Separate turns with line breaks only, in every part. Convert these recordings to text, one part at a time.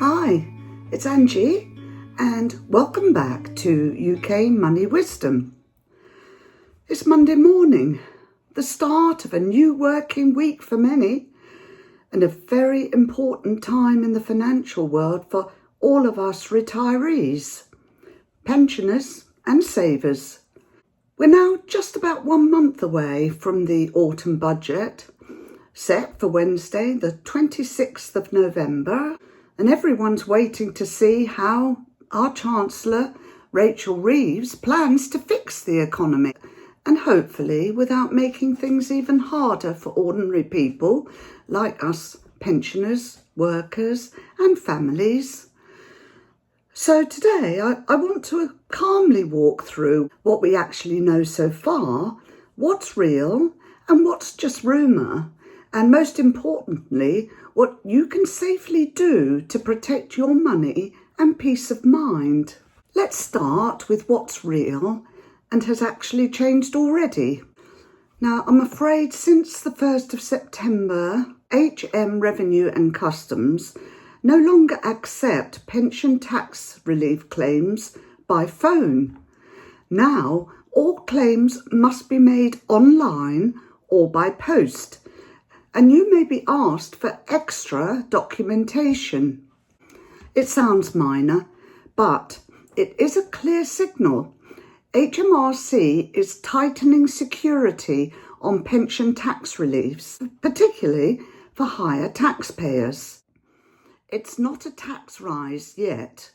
Hi, it's Angie, and welcome back to UK Money Wisdom. It's Monday morning, the start of a new working week for many, and a very important time in the financial world for all of us retirees, pensioners and savers. We're now just about 1 month away from the autumn budget, set for Wednesday, the 26th of November, and everyone's waiting to see how our Chancellor, Reeves, plans to fix the economy, and hopefully without making things even harder for ordinary people like us pensioners, workers and families. So today I want to calmly walk through what we actually know so far, what's real and what's just rumour, and most importantly, what you can safely do to protect your money and peace of mind. Let's start with what's real and has actually changed already. Now, I'm afraid since the 1st of September, Revenue and Customs no longer accept pension tax relief claims by phone. Now, all claims must be made online or by post, and you may be asked for extra documentation. It sounds minor, but it is a clear signal. HMRC is tightening security on pension tax reliefs, particularly for higher taxpayers. It's not a tax rise yet,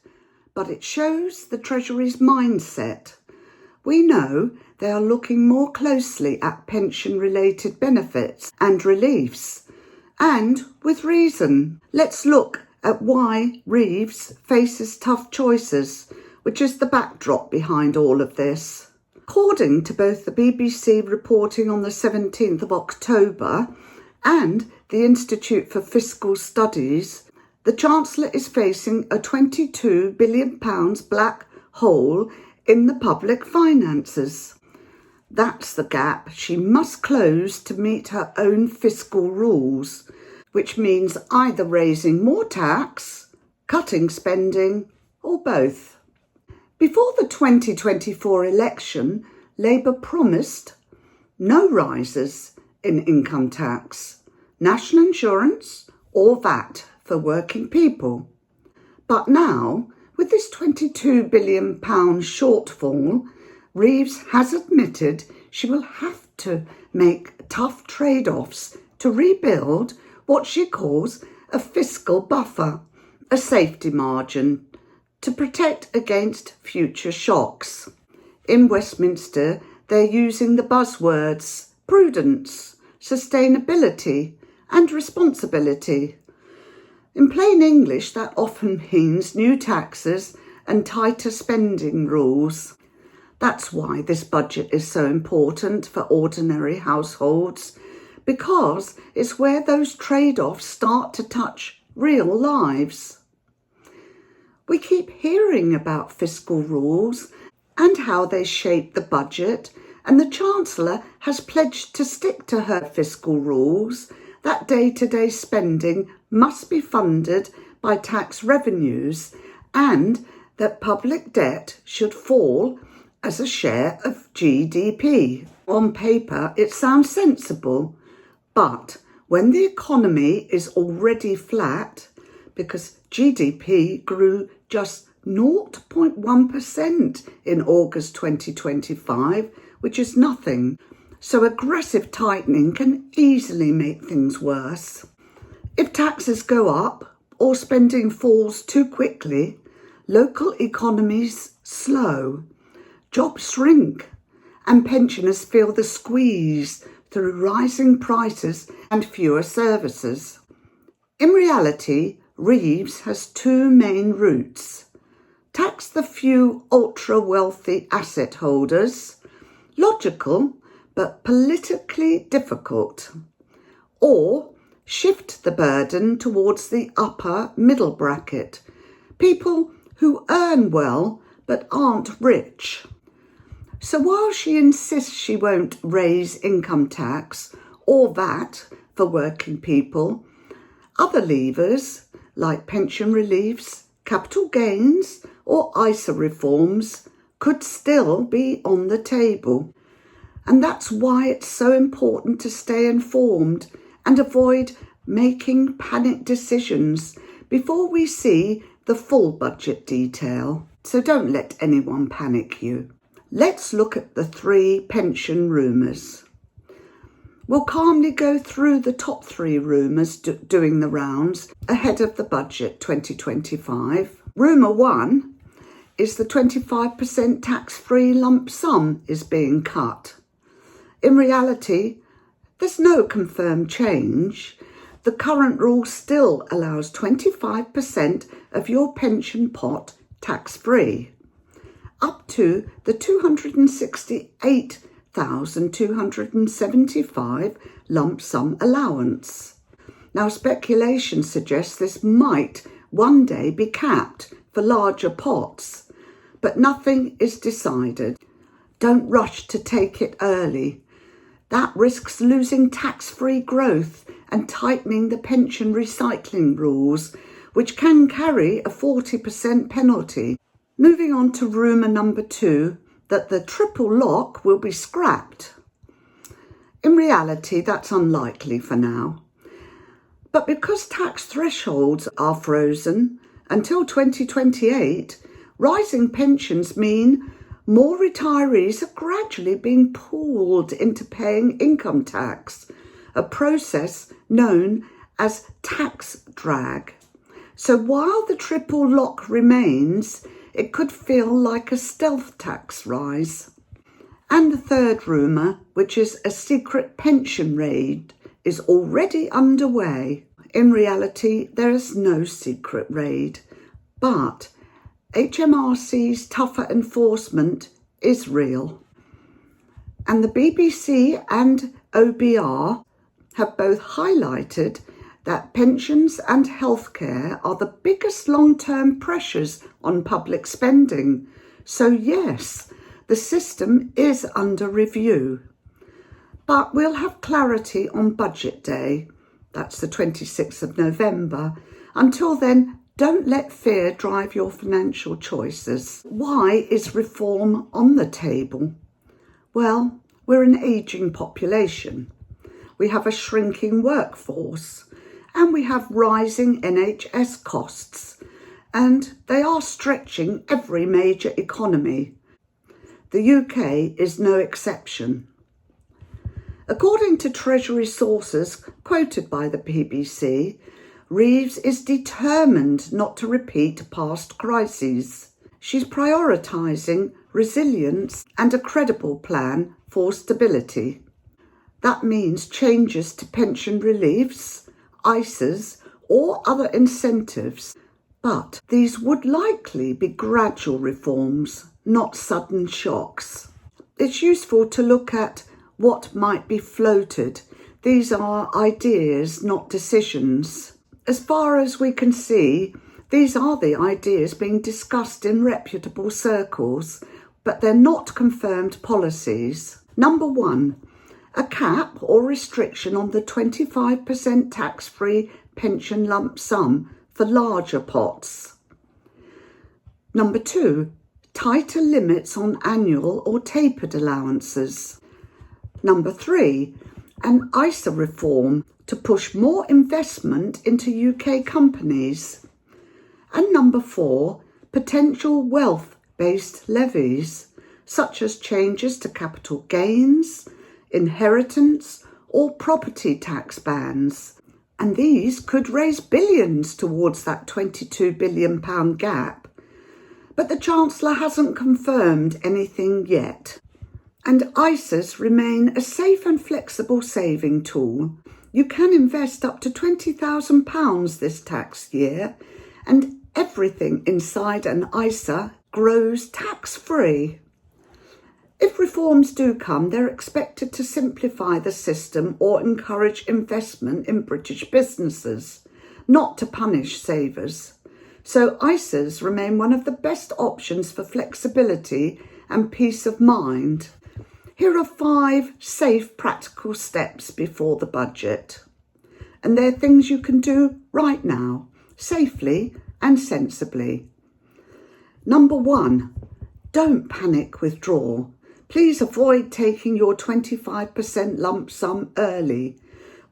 but it shows the Treasury's mindset. We know they are looking more closely at pension-related benefits and reliefs, and with reason. Let's look at why Reeves faces tough choices, which is the backdrop behind all of this. According to both the BBC reporting on the 17th of October and the Institute for Fiscal Studies, the Chancellor is facing a £22 billion black hole in the public finances. That's the gap she must close to meet her own fiscal rules, which means either raising more tax, cutting spending, or both. Before the 2024 election, Labour promised no rises in income tax, national insurance, or VAT for working people. But now, with this £22 billion shortfall, Reeves has admitted she will have to make tough trade-offs to rebuild what she calls a fiscal buffer, a safety margin, to protect against future shocks. In Westminster, they're using the buzzwords prudence, sustainability and responsibility. In plain English, that often means new taxes and tighter spending rules. That's why this budget is so important for ordinary households, because it's where those trade-offs start to touch real lives. We keep hearing about fiscal rules and how they shape the budget, and the Chancellor has pledged to stick to her fiscal rules, that day-to-day spending must be funded by tax revenues and that public debt should fall as a share of GDP. On paper, it sounds sensible, but when the economy is already flat, because GDP grew just 0.1% in August 2025, which is nothing, so aggressive tightening can easily make things worse. If taxes go up or spending falls too quickly, local economies slow, jobs shrink, and pensioners feel the squeeze through rising prices and fewer services. In reality, Reeves has two main routes. Tax the few ultra-wealthy asset holders, logical but politically difficult, or shift the burden towards the upper middle bracket, people who earn well but aren't rich. So while she insists she won't raise income tax or VAT for working people, other levers like pension reliefs, capital gains or ISA reforms could still be on the table. And that's why it's so important to stay informed and avoid making panic decisions before we see the full budget detail. So don't let anyone panic you. Let's look at the 3 pension rumours. We'll calmly go through the top 3 rumours doing the rounds ahead of the budget 2025. Rumour 1 is the 25% tax-free lump sum is being cut. In reality, there's no confirmed change. The current rule still allows 25% of your pension pot tax-free, up to the $268,275 lump sum allowance. Now, speculation suggests this might one day be capped for larger pots, but nothing is decided. Don't rush to take it early. That risks losing tax-free growth and tightening the pension recycling rules, which can carry a 40% penalty. Moving on to rumour number 2, that the triple lock will be scrapped. In reality, that's unlikely for now. But because tax thresholds are frozen until 2028, rising pensions mean more retirees are gradually being pulled into paying income tax, a process known as tax drag. So while the triple lock remains, it could feel like a stealth tax rise. And the third rumour, which is a secret pension raid, is already underway. In reality, there is no secret raid, but HMRC's tougher enforcement is real. And the BBC and OBR have both highlighted that pensions and healthcare are the biggest long-term pressures on public spending. So yes, the system is under review. But we'll have clarity on budget day. That's the 26th of November. Until then, don't let fear drive your financial choices. Why is reform on the table? Well, we're an ageing population. We have a shrinking workforce. And we have rising NHS costs, and they are stretching every major economy. The UK is no exception. According to Treasury sources quoted by the BBC, Reeves is determined not to repeat past crises. She's prioritising resilience and a credible plan for stability. That means changes to pension reliefs, ISAs or other incentives, but these would likely be gradual reforms, not sudden shocks. It's useful to look at what might be floated. These are ideas, not decisions. As far as we can see, these are the ideas being discussed in reputable circles, but they're not confirmed policies. Number 1. A cap or restriction on the 25% tax-free pension lump sum for larger pots. Number 2, tighter limits on annual or tapered allowances. Number 3, an ISA reform to push more investment into UK companies. And number 4, potential wealth-based levies, such as changes to capital gains, inheritance or property tax bans. And these could raise billions towards that £22 billion gap. But the Chancellor hasn't confirmed anything yet. And ISAs remain a safe and flexible saving tool. You can invest up to £20,000 this tax year, and everything inside an ISA grows tax-free. If reforms do come, they're expected to simplify the system or encourage investment in British businesses, not to punish savers. So ISAs remain one of the best options for flexibility and peace of mind. Here are 5 safe, practical steps before the budget. And they're things you can do right now. safely and sensibly. Number 1, don't panic withdraw. Please avoid taking your 25% lump sum early.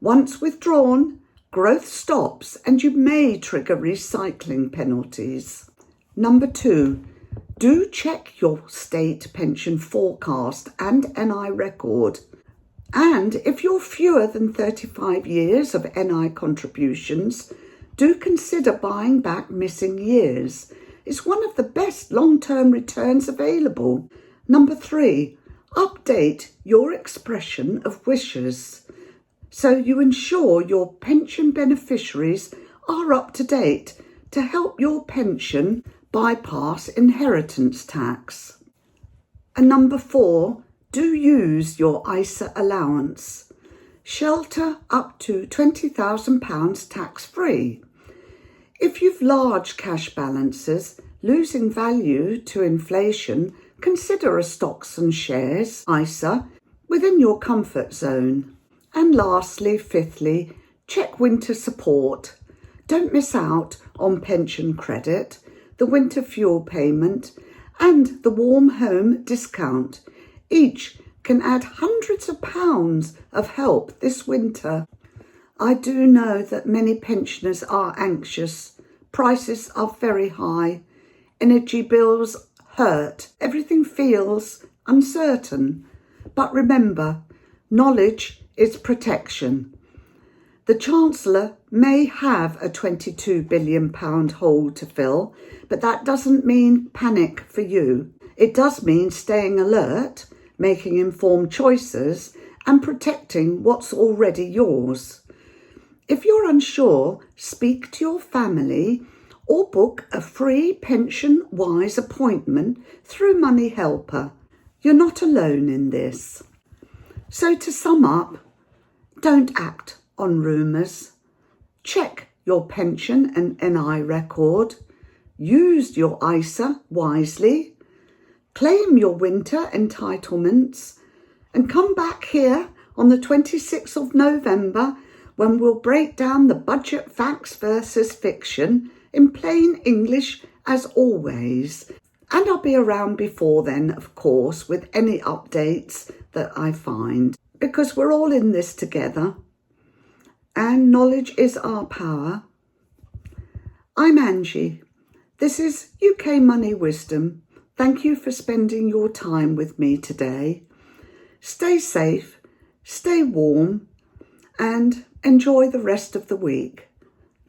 Once withdrawn, growth stops and you may trigger recycling penalties. Number 2, do check your state pension forecast and NI record. And if you're fewer than 35 years of NI contributions, do consider buying back missing years. It's one of the best long-term returns available. Number 3, update your expression of wishes so you ensure your pension beneficiaries are up to date to help your pension bypass inheritance tax. And number 4, do use your ISA allowance. Shelter up to £20,000 tax-free. If you've large cash balances losing value to inflation, consider a stocks and shares ISA within your comfort zone. And lastly, 5thly, check winter support. Don't miss out on pension credit, the winter fuel payment and the warm home discount. Each can add hundreds of pounds of help this winter. I do know that many pensioners are anxious. Prices are very high. Energy bills hurt. Everything feels uncertain. But remember, knowledge is protection. The Chancellor may have a £22 billion hole to fill, but that doesn't mean panic for you. It does mean staying alert, making informed choices, and protecting what's already yours. If you're unsure, speak to your family or book a free Pensionwise appointment through Money Helper. You're not alone in this. So to sum up, don't act on rumours. Check your pension and NI record. Use your ISA wisely. Claim your winter entitlements and come back here on the 26th of November when we'll break down the budget facts versus fiction in plain English as always. And I'll be around before then, of course, with any updates that I find, because we're all in this together and knowledge is our power. I'm Angie. This is UK Money Wisdom. Thank you for spending your time with me today. Stay safe, stay warm, and enjoy the rest of the week.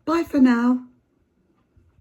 Bye for now.